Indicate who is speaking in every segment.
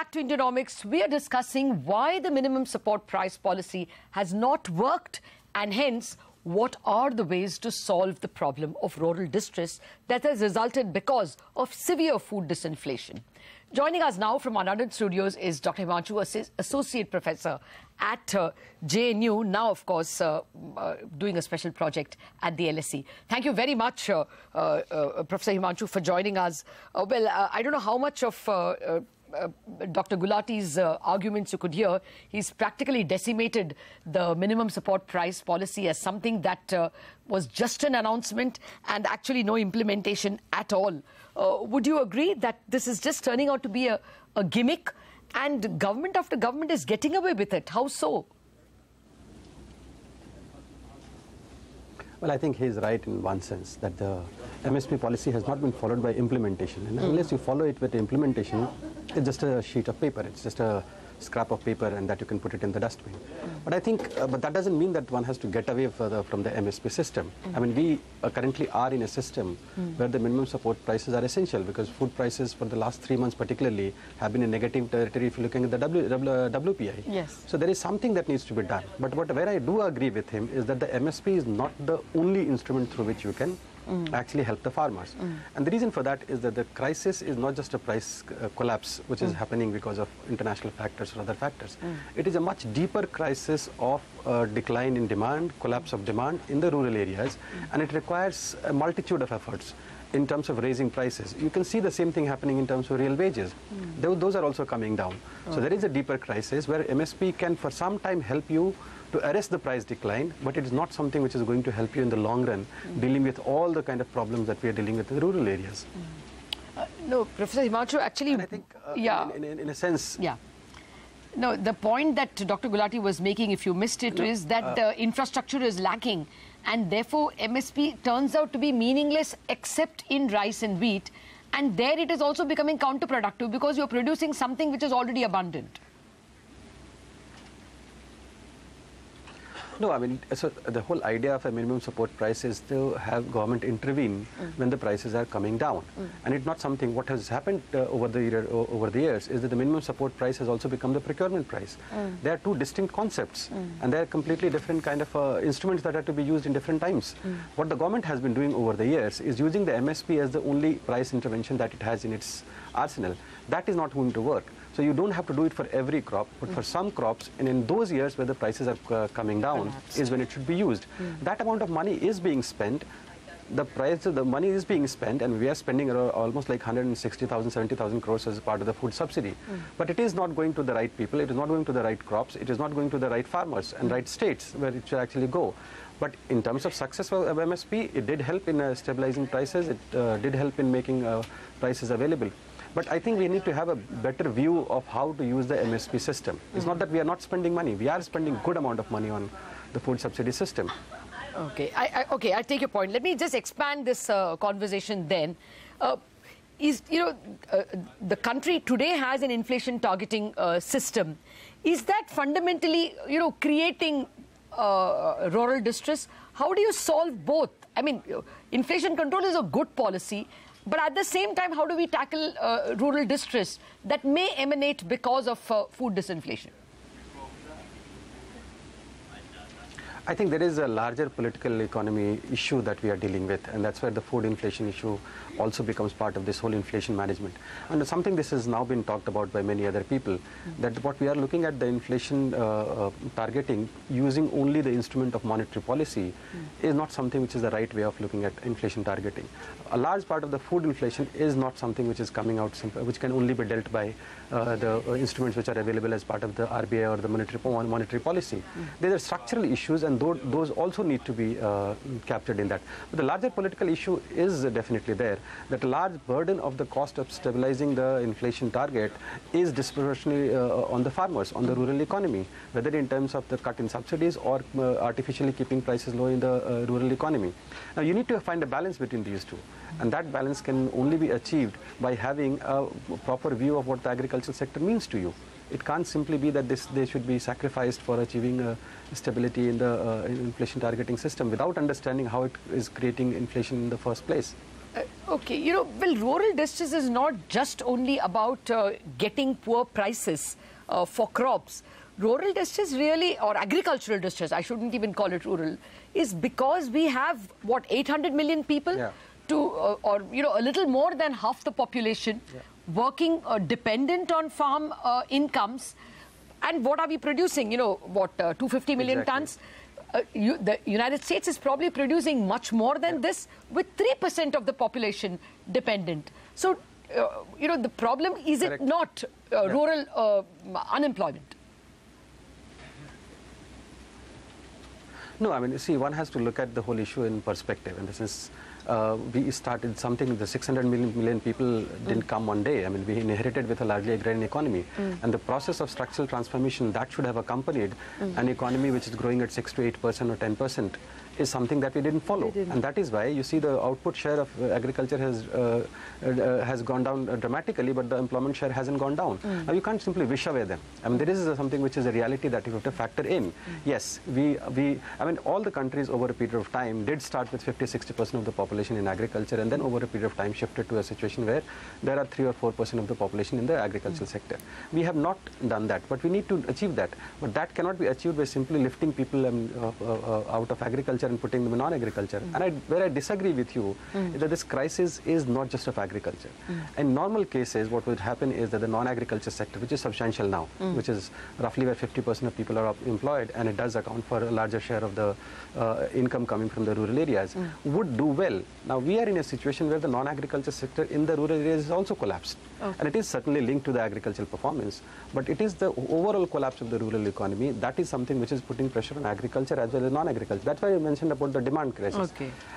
Speaker 1: back to Indianomics. We are discussing why the minimum support price policy has not worked and hence what are the ways to solve the problem of rural distress that has resulted because of severe food disinflation. Joining us now from our London studios is Dr. Himanshu, Associate Professor at JNU, now, of course, doing a special project at the LSE. Thank you very much, Professor Himanshu, for joining us. I don't know how much of Dr. Gulati's arguments you could hear. He's practically decimated the minimum support price policy as something that was just an announcement and actually no implementation at all. Would you agree that this is just turning out to be a gimmick and government after government is getting away with it? How so?
Speaker 2: Well, I think he's right in one sense that the MSP policy has not been followed by implementation. And unless you follow it with implementation, it's just a sheet of paper. It's just a scrap of paper and that you can put it in the dustbin. But I think, but that doesn't mean that one has to get away from the MSP system. I mean, we currently are in a system where the minimum support prices are essential because food prices for the last 3 months particularly have been in negative territory if you're looking at the WPI.
Speaker 1: Yes.
Speaker 2: So there is something that needs to be done. But where I do agree with him is that the MSP is not the only instrument through which you can actually help the farmers. And the reason for that is that the crisis is not just a price collapse which is happening because of international factors or other factors. It is a much deeper crisis of decline in demand, collapse of demand in the rural areas, and it requires a multitude of efforts in terms of raising prices. You can see the same thing happening in terms of real wages. Those are also coming down. So there is a deeper crisis where MSP can for some time help you to arrest the price decline, but it is not something which is going to help you in the long run dealing with all the kind of problems that we are dealing with in the rural areas.
Speaker 1: No, Professor Himanshu, actually,
Speaker 2: and I think,
Speaker 1: yeah.
Speaker 2: in a sense...
Speaker 1: Yeah. No, the point that Dr. Gulati was making, if you missed it, is that the infrastructure is lacking and therefore MSP turns out to be meaningless except in rice and wheat, and there it is also becoming counterproductive because you're producing something which is already abundant.
Speaker 2: No, I mean, so the whole idea of a minimum support price is to have government intervene when the prices are coming down. And it's not something, what has happened over the years is that the minimum support price has also become the procurement price. They are two distinct concepts and they are completely different kind of instruments that are to be used in different times. What the government has been doing over the years is using the MSP as the only price intervention that it has in its arsenal. That is not going to work. So you don't have to do it for every crop, but for some crops, and in those years where the prices are coming down is when it should be used. That amount of money is being spent. The money is being spent, and we are spending almost like 160,000, 70,000 crores as part of the food subsidy. But it is not going to the right people, it is not going to the right crops, it is not going to the right farmers and right states where it should actually go. But in terms of success of MSP, it did help in stabilizing prices, it did help in making prices available. But I think we need to have a better view of how to use the MSP system. It's not that we are not spending money. We are spending good amount of money on the food subsidy system.
Speaker 1: Okay, I take your point. Let me just expand this conversation then. The country today has an inflation targeting system. Is that fundamentally, creating rural distress? How do you solve both? I mean, inflation control is a good policy, but at the same time, how do we tackle rural distress that may emanate because of food disinflation?
Speaker 2: I think there is a larger political economy issue that we are dealing with, and that's where the food inflation issue also becomes part of this whole inflation management. And something this has now been talked about by many other people, that what we are looking at the inflation targeting using only the instrument of monetary policy is not something which is the right way of looking at inflation targeting. A large part of the food inflation is not something which is coming out simple, which can only be dealt by the instruments which are available as part of the RBI or the monetary policy. There are structural issues, and those also need to be captured in that. But the larger political issue is definitely there, that a large burden of the cost of stabilizing the inflation target is disproportionately on the farmers, on the rural economy, whether in terms of the cut in subsidies or artificially keeping prices low in the rural economy. Now, you need to find a balance between these two, and that balance can only be achieved by having a proper view of what the agricultural sector means to you. It can't simply be that they should be sacrificed for achieving stability in the inflation targeting system without understanding how it is creating inflation in the first place.
Speaker 1: Okay, well, rural distress is not just only about getting poor prices for crops. Rural distress really, or agricultural distress, I shouldn't even call it rural, is because we have, what, 800 million people?
Speaker 2: Yeah.
Speaker 1: Or a little more than half the population working dependent on farm incomes. And what are we producing? 250 million tons? The United States is probably producing much more than this, with 3% of the population dependent. So, the problem is it not rural unemployment?
Speaker 2: No, I mean, see, one has to look at the whole issue in perspective. And this is, we started something, the 600 million people didn't come one day. I mean, we inherited with a largely agrarian economy. And the process of structural transformation that should have accompanied an economy which is growing at 6 to 8% or 10% is something that we didn't follow. And that is why you see the output share of agriculture has gone down dramatically, but the employment share hasn't gone down. Now, you can't simply wish away them. I mean, there is something which is a reality that you have to factor in. Yes, I mean, all the countries over a period of time did start with 50-60% of the population in agriculture, and then over a period of time shifted to a situation where there are 3 or 4% of the population in the agricultural sector. We have not done that, but we need to achieve that. But that cannot be achieved by simply lifting people out of agriculture and putting them in non-agriculture. And where I disagree with you is that this crisis is not just of agriculture. In normal cases, what would happen is that the non-agriculture sector, which is substantial now, which is roughly where 50% of people are employed, and it does account for a larger share of the income coming from the rural areas, would do well. Now, we are in a situation where the non-agriculture sector in the rural areas is also collapsed. And it is certainly linked to the agricultural performance, but it is the overall collapse of the rural economy that is something which is putting pressure on agriculture as well as non-agriculture. That's why I mentioned about the demand crisis.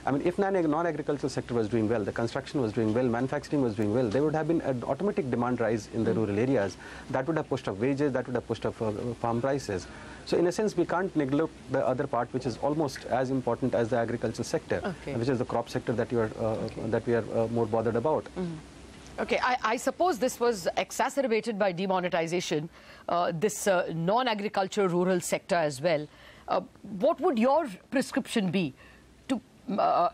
Speaker 2: I mean, if non-agricultural sector was doing well, the construction was doing well, manufacturing was doing well, there would have been an automatic demand rise in the rural areas. That would have pushed up wages, that would have pushed up farm prices. So in a sense, we can't neglect the other part, which is almost as important as the agricultural sector, which is the crop sector that you are that we are more bothered about.
Speaker 1: Okay, I suppose this was exacerbated by demonetization, this non-agricultural rural sector as well. What would your prescription be to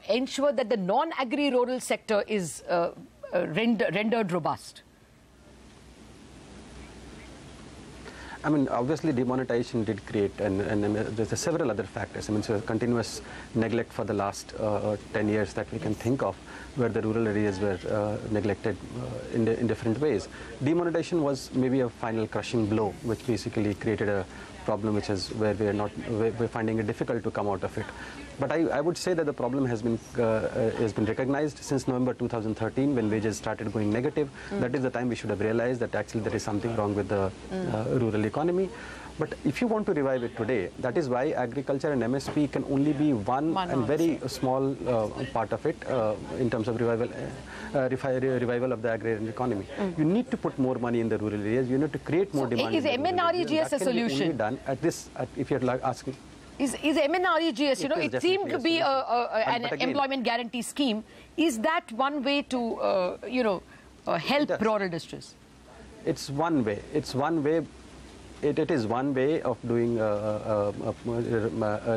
Speaker 1: ensure that the non-agri rural sector is rendered robust?
Speaker 2: I mean, obviously demonetization did create, and there's several other factors. I mean, so continuous neglect for the last 10 years that we can think of, where the rural areas were neglected in different ways. Demonetization was maybe a final crushing blow, which basically created a problem which is where we're finding it difficult to come out of it. But I would say that the problem has been recognized since November 2013, when wages started going negative. That is the time we should have realized that actually there is something wrong with the rural economy. But if you want to revive it today, that is why agriculture and MSP can only be one and very small part of it in terms of revival of the agrarian economy. You need to put more money in the rural areas. You need to create more demand.
Speaker 1: Is MNREGS a solution?
Speaker 2: Only done at this, if you're asking.
Speaker 1: Is MNREGS, it seemed to be an employment guarantee scheme. Is that one way to, help rural distress?
Speaker 2: It's one way. It's one way. It is one way of doing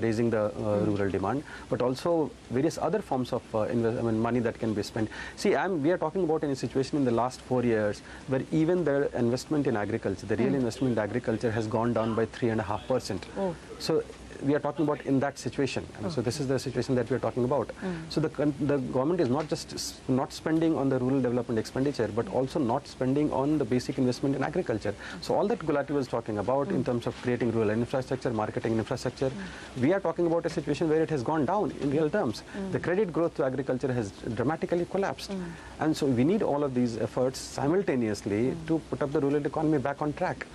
Speaker 2: raising the rural demand, but also various other forms of money that can be spent. See, we are talking about in a situation in the last 4 years where even the investment in agriculture, the real investment in agriculture, has gone down by 3.5%. So we are talking about in that situation. So this is the situation that we are talking about. So the government is not just not spending on the rural development expenditure, but also not spending on the basic investment in agriculture. So all that Gulati was talking about in terms of creating rural infrastructure, marketing infrastructure, we are talking about a situation where it has gone down in real terms. The credit growth to agriculture has dramatically collapsed. And so we need all of these efforts simultaneously to put up the rural economy back on track.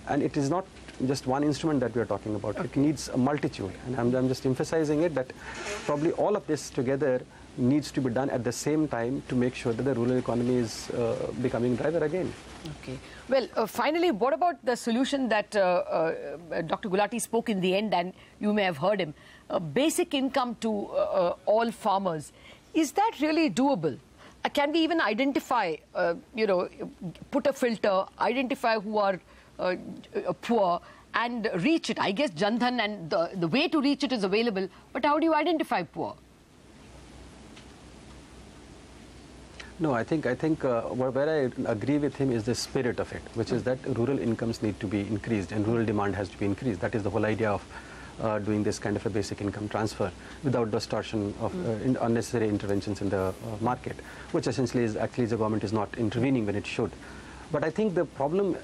Speaker 2: And it is not just one instrument that we are talking about. It needs a multitude. And I'm just emphasizing it that probably all of this together needs to be done at the same time to make sure that the rural economy is becoming driver again.
Speaker 1: Okay. Well, finally, what about the solution that Dr. Gulati spoke in the end, and you may have heard him, basic income to all farmers? Is that really doable? Can we even identify, put a filter, identify who are poor and reach it? I guess Jan Dhan and the way to reach it is available, but how do you identify poor?
Speaker 2: No, I think where I agree with him is the spirit of it, which is that rural incomes need to be increased and rural demand has to be increased. That is the whole idea of doing this kind of a basic income transfer without distortion of unnecessary interventions in the market, which essentially is actually the government is not intervening when it should. But I think the problem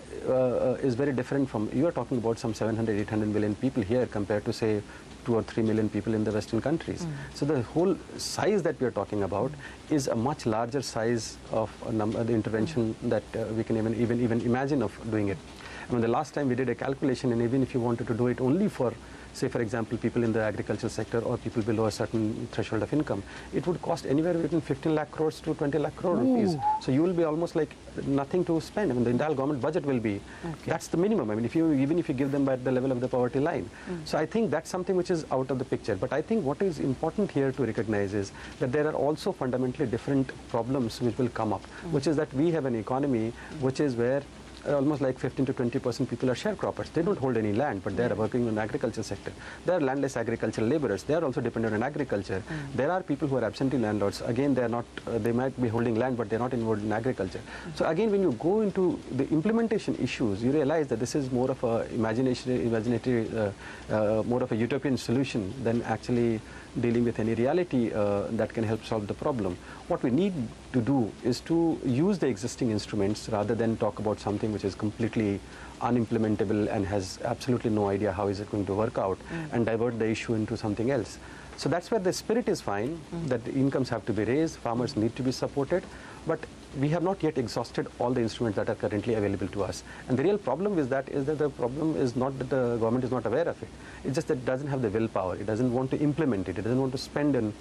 Speaker 2: is very different from, you are talking about some 700, 800 million people here compared to say 2 or 3 million people in the Western countries. So the whole size that we are talking about is a much larger size of the intervention that we can even imagine of doing it. I mean, the last time we did a calculation, and even if you wanted to do it only for, say, for example, people in the agricultural sector or people below a certain threshold of income, it would cost anywhere between 15 lakh crores to 20 lakh crore rupees. So you will be almost like nothing to spend. I mean, the entire government budget will be, that's the minimum. I mean, even if you give them at the level of the poverty line. So I think that's something which is out of the picture. But I think what is important here to recognize is that there are also fundamentally different problems which will come up, which is that we have an economy which is where almost like 15 to 20% people are sharecroppers. They don't hold any land, but they are working in the agriculture sector. They are landless agricultural laborers. They are also dependent on agriculture. There are people who are absentee landlords. Again, they are not. They might be holding land, but they are not involved in agriculture. So again, when you go into the implementation issues, you realize that this is more of a imaginatory, more of a utopian solution than actually dealing with any reality that can help solve the problem. What we need to do is to use the existing instruments rather than talk about something which is completely unimplementable and has absolutely no idea how is it going to work out and divert the issue into something else. So that's where the spirit is fine, that the incomes have to be raised, farmers need to be supported, but we have not yet exhausted all the instruments that are currently available to us. And the real problem is that the problem is not that the government is not aware of it. It's just that it doesn't have the willpower. It doesn't want to implement it. It doesn't want to spend an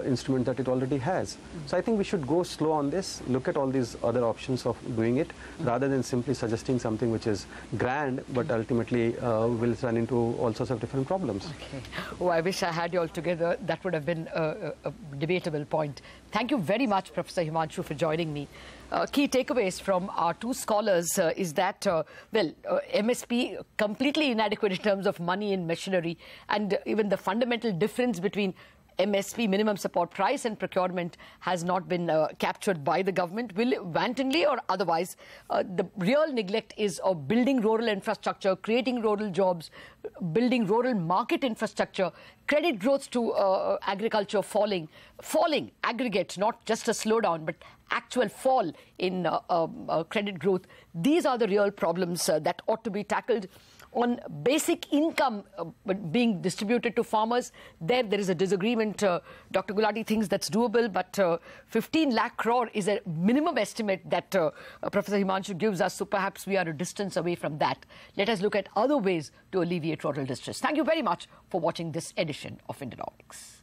Speaker 2: instrument that it already has. So I think we should go slow on this, look at all these other options of doing it, rather than simply suggesting something which is grand, but ultimately will run into all sorts of different problems.
Speaker 1: Okay. Oh, I wish I had you all together. That would have been a debatable point. Thank you very much, Professor Himanshu, for joining me. Key takeaways from our two scholars is that, MSP completely inadequate in terms of money and machinery, and even the fundamental difference between MSP, minimum support price, and procurement has not been captured by the government, wantonly or otherwise. The real neglect is of building rural infrastructure, creating rural jobs, building rural market infrastructure, credit growth to agriculture falling aggregate, not just a slowdown, but actual fall in credit growth. These are the real problems that ought to be tackled. On basic income being distributed to farmers, there is a disagreement. Dr. Gulati thinks that's doable, but 15 lakh crore is a minimum estimate that Professor Himanshu gives us, so perhaps we are a distance away from that. Let us look at other ways to alleviate rural distress. Thank you very much for watching this edition of Indianomics.